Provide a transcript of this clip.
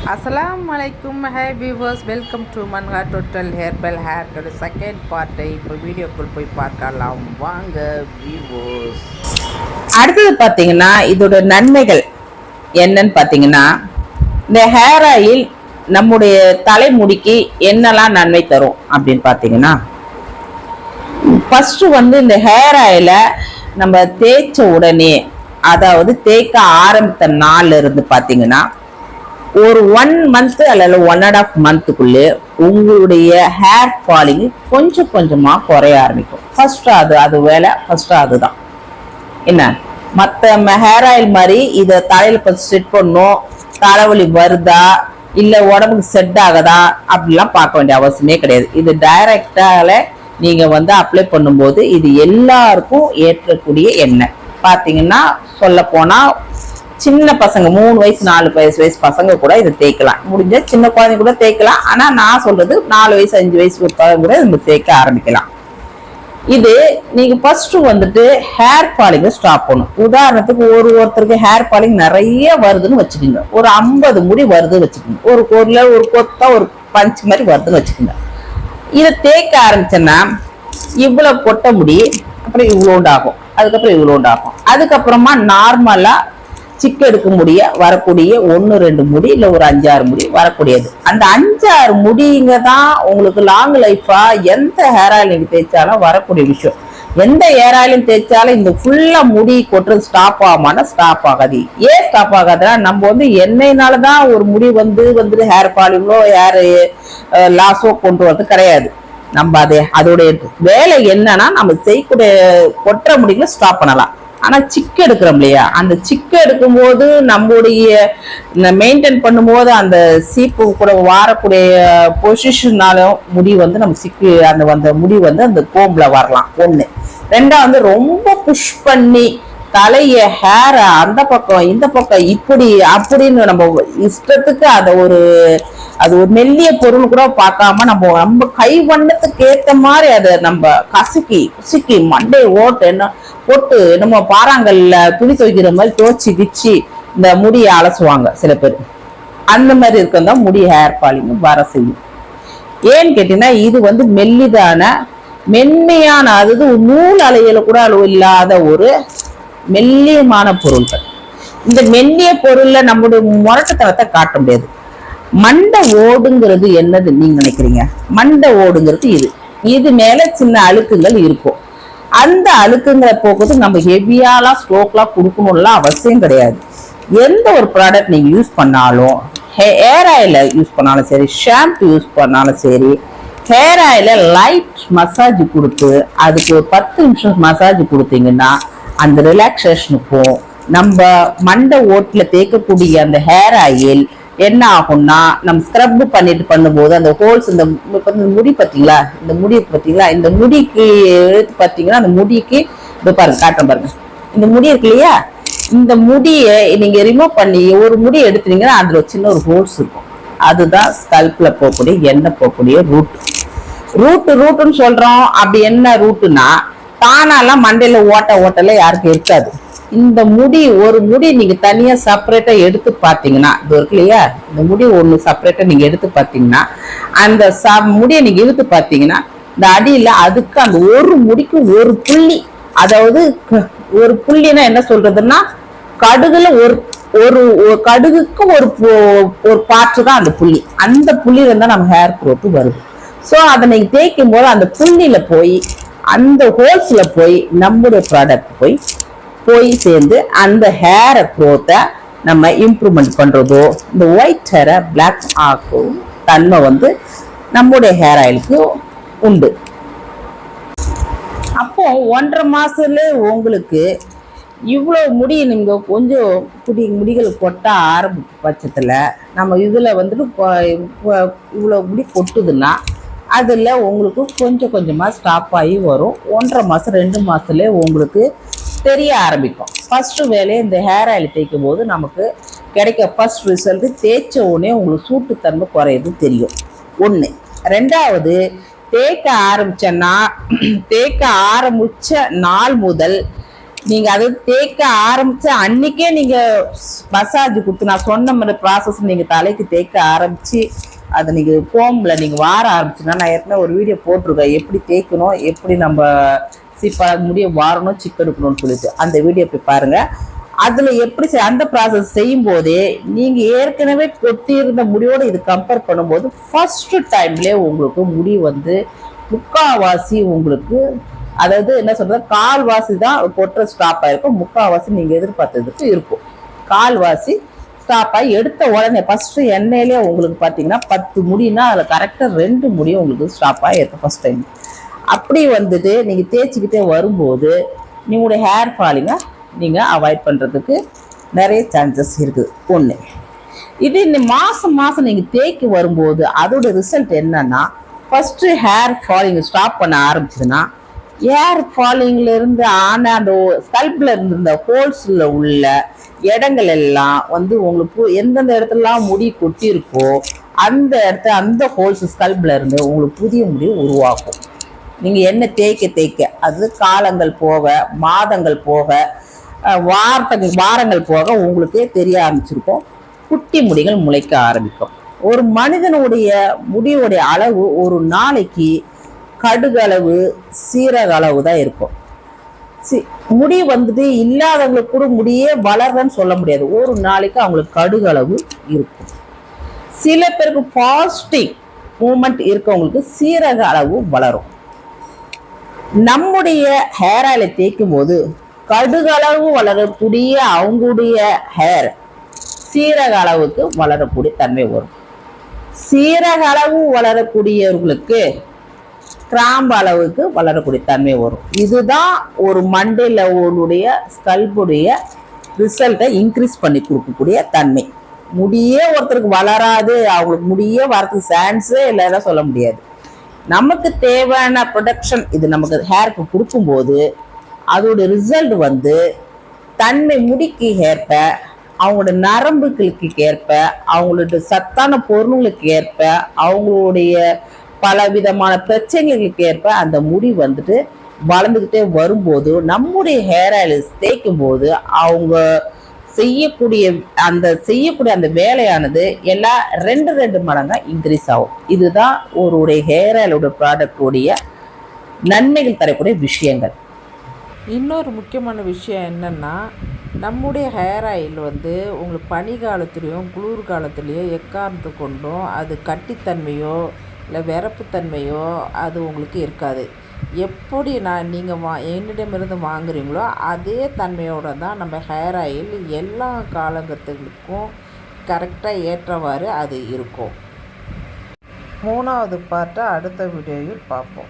Assalamualaikum, hi viewers, welcome to Manga Total Herbal Hair Care second பார்ட்டை இப்போ வீடியோக்குள் போய் பார்க்கலாம் வாங்க வியூவர்ஸ். அடுத்தது பார்த்தீங்கன்னா இதோட நன்மைகள் என்னன்னு பார்த்தீங்கன்னா, இந்த ஹேர் ஆயில் நம்முடைய தலைமுடிக்கு என்னெல்லாம் நன்மை தரும் அப்படின்னு பார்த்தீங்கன்னா, ஃபர்ஸ்ட் இந்த ஹேர் ஆயிலை நம்ம தேய்ச்ச உடனே, அதாவது தேய்க்க ஆரம்பித்த நாள்ல இருந்து பார்த்தீங்கன்னா ஒரு 1 மந்த் அல்லது 1.5 மந்த்துக்குள்ளே உங்களுடைய ஹேர் ஃபாலிங் கொஞ்சம் கொஞ்சமா குறைய ஆரம்பிக்கும். ஃபர்ஸ்ட் அது வேலை ஃபர்ஸ்ட் அதுதான். என்ன மற்ற ஹேர் ஆயில் மாதிரி இதை தலையில கொஞ்சம் செட் பண்ணும், தலைவலி வருதா இல்ல உடம்புக்கு செட் ஆகுதா அப்படிலாம் பார்க்க வேண்டிய அவசியமே கிடையாது. இது டைரக்டால நீங்க அப்ளை பண்ணும்போது இது எல்லாருக்கும் ஏற்றக்கூடிய எண்ணெய். பாத்தீங்கன்னா சொல்ல போனா சின்ன பசங்க 3 வயசு 4 வயசு பசங்க கூட இதை தேய்க்கலாம். முடிஞ்ச சின்ன குழந்தை கூட தேய்க்கலாம். ஆனா நான் சொல்றது 4 வயசு 5 வயசு கூட நம்ம தேய்க்க ஆரம்பிக்கலாம். இது நீங்க ஃபர்ஸ்ட் ஹேர் ஃபாலிங் ஸ்டாப் பண்ணும். உதாரணத்துக்கு ஒருத்தருக்கு ஹேர் ஃபாலிங் நிறைய வருதுன்னு வச்சுக்கோங்க, ஒரு 50 முடி வருதுன்னு வச்சுக்கோங்க, ஒரு கொத்தா ஒரு பஞ்ச் மாதிரி வருதுன்னு வச்சுக்கோங்க. இதை தேய்க்க ஆரம்பிச்சேன்னா இவ்வளவு கொட்ட முடி, அப்புறம் இவ்வளோண்டு ஆகும், அதுக்கப்புறம் இவ்வளோண்டு ஆகும். அதுக்கப்புறமா நார்மலா சிக்கு எடுக்க வரக்கூடிய 1-2 முடி இல்ல ஒரு 5-6 முடி வரக்கூடியது. அந்த 5-6 முடிங்க தான் உங்களுக்கு லாங் லைஃபா எந்த ஹேர் ஆயில் நீங்க தேய்ச்சாலும் வரக்கூடிய விஷயம். எந்த ஹேர் ஆயிலும் தேய்ச்சாலும் இந்த ஃபுல்லா முடி கொட்டுறது ஸ்டாப் ஆகுமானா ஸ்டாப் ஆகாது. ஏன் ஸ்டாப் ஆகாதுன்னா நம்ம எண்ணெய்னாலதான் ஒரு முடி ஹேர் ஃபாலிங்கோ ஹேர் லாஸோ கொண்டு வரது கிடையாது. நம்ம அதோட வேலை என்னன்னா நம்ம செய்யக்கூடிய கொட்டுற முடிகளை ஸ்டாப் பண்ணலாம். ஆனா சிக்கு எடுக்கிறோம் இல்லையா, அந்த சிக்கு எடுக்கும் போது நம்முடைய மெயின்டைன் பண்ணும்போது அந்த சீப்பு கூட வாரக்கூடிய பொசிஷனாலும் முடி நம்ம சிக்கு அந்த முடி அந்த கோம்புல வரலாம். ஒண்ணு. ரெண்டாவது ரொம்ப புஷ் பண்ணி தலைய ஹேர அந்த பக்கம் இந்த பக்கம் இப்படி அப்படின்னு நம்ம இஷ்டத்துக்கு அது ஒரு மெல்லிய பொருள் கூட பார்க்காம நம்ம கை வண்ணத்துக்கு ஏத்த மாதிரி அதை நம்ம கசுக்கி மண்டே போட்டு நம்ம பாறாங்கல்ல துணி துவைக்கிற மாதிரி துவச்சி கிச்சு இந்த முடியை அலசுவாங்க சில பேர். அந்த மாதிரி இருக்கா முடி ஹேர் ஃபாலிங் வர செய்யும். ஏன்னு கேட்டீங்கன்னா இது மெல்லிதான மென்மையான, அதாவது நூல் அலையில கூட அளவு இல்லாத ஒரு மெல்லியமான பொருள்கள். இந்த மெல்லிய பொருள்ல நம்முடைய முரட்டுத்தனத்தை காட்ட முடியாது. மண்டை ஓடுங்கிறது என்னது நீங்க நினைக்கிறீங்க? மண்டை ஓடுங்கிறது இது மேல சின்ன அழுக்குகள் இருக்கும். அந்த அழுக்குங்களை போக்குறது நம்ம ஹெவியாலாம் ஸ்ட்ரோக்லாம் கொடுக்கணும்லாம் அவசியம் கிடையாது. எந்த ஒரு ப்ராடக்ட் நீங்க யூஸ் பண்ணாலும், ஹேர் ஆயில யூஸ் பண்ணாலும் சரி, ஷாம்பு யூஸ் பண்ணாலும் சரி, ஹேர் ஆயில லைட் மசாஜ் கொடுத்து அதுக்கு ஒரு 10 நிமிஷம் மசாஜ் கொடுத்தீங்கன்னா அந்த ரிலாக்ஸேஷனுக்கும் நம்ம மண்டை ஓட்டுல தேய்க்கக்கூடிய அந்த ஹேர் ஆயில் என்ன ஆகும்னா, நம்ம ஸ்க்ரப் பண்ணும்போது அந்த ஹோல்ஸ் இந்த முடி பார்த்தீங்களா, இந்த முடிக்கு எடுத்து பார்த்தீங்கன்னா அந்த முடிக்கு பாருங்க, காட்டுறேன் பாருங்க, இந்த முடி இருக்கு இல்லையா, இந்த முடியை நீங்க ரிமூவ் பண்ணி ஒரு முடி எடுத்தீங்கன்னா அதுல சின்ன ஒரு ஹோல்ஸ் இருக்கும். அதுதான் ஸ்கல்ப்ல போகக்கூடிய எண்ணெய் போகக்கூடிய ரூட்டுன்னு சொல்றோம். அப்படி என்ன ரூட்டுனா, தானாலாம் மண்டையில ஓட்டல யாருக்கும் இருக்காது. இந்த ஒரு முடி நீங்க தனியா செப்பரேட்டா எடுத்து பாத்தீங்கன்னா, இது இருக்கு இல்லையா, இந்த முடி ஒண்ணு செப்பரேட்டா நீங்க எடுத்து பாத்தீங்கன்னா, அந்த முடியை நீங்க இழுத்து பாத்தீங்கன்னா இந்த அடியில அதுக்கு அந்த ஒரு முடிக்கு ஒரு புள்ளி, அதாவது ஒரு புள்ளினா என்ன சொல்றதுன்னா, கடுகுல ஒரு கடுகுக்கு ஒரு பார்ட்டு தான் அந்த புள்ளி. அந்த புள்ளியில இருந்தா நம்ம ஹேர் குரோத் வருது. சோ அதை நீங்க தேய்க்கும் போது அந்த புள்ளியில போய் அந்த ஹோல்ஸ்ல போய் நம்முடைய ப்ராடக்ட் போய் சேர்ந்து அந்த ஹேர் குரோத்தை நம்ம இம்ப்ரூவ்மெண்ட் பண்றதோ, இந்த ஒயிட் ஹேரை பிளாக் ஆக்கும் தன்மை நம்முடைய ஹேர் ஆயிலுக்கு உண்டு. அப்போ 1.5 மாசத்துல உங்களுக்கு இவ்வளவு முடி நீங்க கொஞ்சம் முடிகள் கொட்ட ஆரம்பிச்ச பட்சத்துல நம்ம இதுல இவ்வளவு முடி கொட்டுதுன்னா அதுல உங்களுக்கு கொஞ்சம் கொஞ்சமா ஸ்டாப் ஆகி வரும். 1.5 மாசம் 2 மாசத்துல உங்களுக்கு தெரிய ஆரம்பிக்கும். ஃபர்ஸ்ட் வேலையை இந்த ஹேர் ஆயில் தேய்க்கும் போது நமக்கு கிடைக்க ஃபர்ஸ்ட் ரிசல்ட் தேய்ச்ச உடனே உங்களுக்கு சூட்டுத்தன்மை குறையுது தெரியும். ஒண்ணு. ரெண்டாவது, தேய்க்க ஆரம்பிச்ச நாள் முதல் நீங்கள் அது தேய்க்க ஆரம்பித்து அன்றைக்கே நீங்கள் மசாஜ் கொடுத்து நான் சொன்ன மாதிரி ப்ராசஸ் நீங்கள் தலைக்கு தேய்க்க ஆரம்பித்து அதை நீங்கள் ஃபோமில் நீங்கள் வார ஆரம்பிச்சுன்னா நான் ஏற்கனவே ஒரு வீடியோ போட்டிருக்கேன் எப்படி தேய்க்கணும், எப்படி நம்ம முடிய வாரணும், சிக்கு எடுக்கணும்னு சொல்லிட்டு அந்த வீடியோ போய் பாருங்கள். அதில் எப்படி அந்த ப்ராசஸ் செய்யும் போதே நீங்கள் ஏற்கனவே கொட்டியிருந்த முடியோடு இது கம்பேர் பண்ணும்போது ஃபர்ஸ்ட் டைம்லேயே உங்களுக்கு முடி வந்து முக்கால்வாசி உங்களுக்கு, அதாவது என்ன சொல்றது, கால்வாசி தான் கொட்டுற ஸ்டாப் ஆயிருக்கும், முக்கால்வாசி நீங்கள் எதிர்பார்த்ததுக்கு இருக்கும். கால்வாசி ஸ்டாப் ஆகி எடுத்த உடனே ஃபர்ஸ்ட் எண்ணெயிலே உங்களுக்கு பார்த்தீங்கன்னா 10 முடினா அதில் கரெக்டாக 2 முடியும் உங்களுக்கு ஸ்டாப் ஆகிருக்கும் ஃபர்ஸ்ட் டைம். அப்படி வந்துட்டு நீங்கள் தேய்ச்சிக்கிட்டே வரும்போது நீங்களுடைய ஹேர் ஃபாலிங்கை நீங்கள் அவாய்ட் பண்ணுறதுக்கு நிறைய சான்சஸ் இருக்குது. ஒன்று இது இந்த மாதம் நீங்கள் தேய்க்கு வரும்போது அதோட ரிசல்ட் என்னன்னா, ஃபர்ஸ்ட் ஹேர் ஃபாலிங் ஸ்டாப் பண்ண ஆரம்பிச்சதுன்னா ஹேர் ஃபாலிங்ல இருந்து ஆன அந்த ஸ்கல்ப்ல இருந்து இந்த ஹோல்ஸ்ல உள்ள இடங்கள் எல்லாம் வந்து உங்களுக்கு எந்தெந்த இடத்துலலாம் முடி கொட்டி இருக்கோ அந்த இடத்துல அந்த ஹோல்ஸ் ஸ்கல்ப்ல இருந்து உங்களுக்கு புதிய முடி உருவாக்கும். நீங்க என்ன தேய்க்க அது காலங்கள் போக, மாதங்கள் போக, வாரங்கள் போக உங்களுக்கே தெரிய ஆரம்பிச்சிருக்கும், குட்டி முடிகள் முளைக்க ஆரம்பிக்கும். ஒரு மனிதனுடைய முடியுடைய அளவு ஒரு நாளைக்கு கடுகளவு சீரக அளவு தான் இருக்கும். முடி வந்துட்டு இல்லாதவங்களுக்கு கூட முடியே வளர்றன்னு சொல்ல முடியாது. ஒரு நாளைக்கு அவங்களுக்கு கடுகளவு இருக்கும். சில பேருக்கு பாசிட்டிவ் மூமெண்ட் இருக்கவங்களுக்கு சீரக அளவு வளரும். நம்முடைய ஹேர் ஆயிலை தேய்க்கும் போது கடுகளவு வளரக்கூடிய அவங்களுடைய ஹேர் சீரக அளவுக்கு வளரக்கூடிய தன்மை வரும். சீரக அளவு வளரக்கூடியவர்களுக்கு கிராம்பு அளவுக்கு வளரக்கூடிய தன்மை வரும். இதுதான் ஒரு மண்டையில் உடைய ஸ்கல்புடைய ரிசல்ட்டை இன்க்ரீஸ் பண்ணி கொடுக்கக்கூடிய தன்மை. முடியே ஒருத்தருக்கு வளராது, அவங்களுக்கு முடியே வரதுக்கு சான்ஸே இல்லைதான் சொல்ல முடியாது. நமக்கு தேவையான ப்ரொடக்ஷன் இது நமக்கு ஹேருக்கு கொடுக்கும்போது அதோட ரிசல்ட் வந்து தன்மை முடிக்கு ஏற்ப, அவங்களோட நரம்புகளுக்கு ஏற்ப, அவங்களோட சத்தான பொருளுங்களுக்கு ஏற்ப, அவங்களுடைய பல விதமான பிரச்சனைகளுக்கு ஏற்ப அந்த முடி வந்துட்டு வளர்ந்துக்கிட்டே வரும்போது நம்முடைய ஹேர் ஆயில் தேய்க்கும் போது அவங்க செய்யக்கூடிய அந்த வேலையானது எல்லாம் 2 மடங்கா இன்க்ரீஸ் ஆகும். இதுதான் ஒருடைய ஹேர் ஆயிலோட ப்ராடக்டோடைய நன்மைகள் தரக்கூடிய விஷயங்கள். இன்னொரு முக்கியமான விஷயம் என்னென்னா, நம்முடைய ஹேர் ஆயில் வந்து உங்களுக்கு பனி காலத்துலேயும் குளிர் காலத்துலேயும் எக்காரணத்து கொண்டும் அது கட்டித்தன்மையோ இல்லை விரப்புத்தன்மையோ அது உங்களுக்கு இருக்காது. எப்படி நீங்கள் என்னிடமிருந்து வாங்குறீங்களோ அதே தன்மையோடு தான் நம்ம ஹேர் ஆயில் எல்லா காலகட்டங்களுக்கும் கரெக்டாக ஏற்றவாறு அது இருக்கும். 3வது பார்ட்டை அடுத்த வீடியோவில் பார்ப்போம்.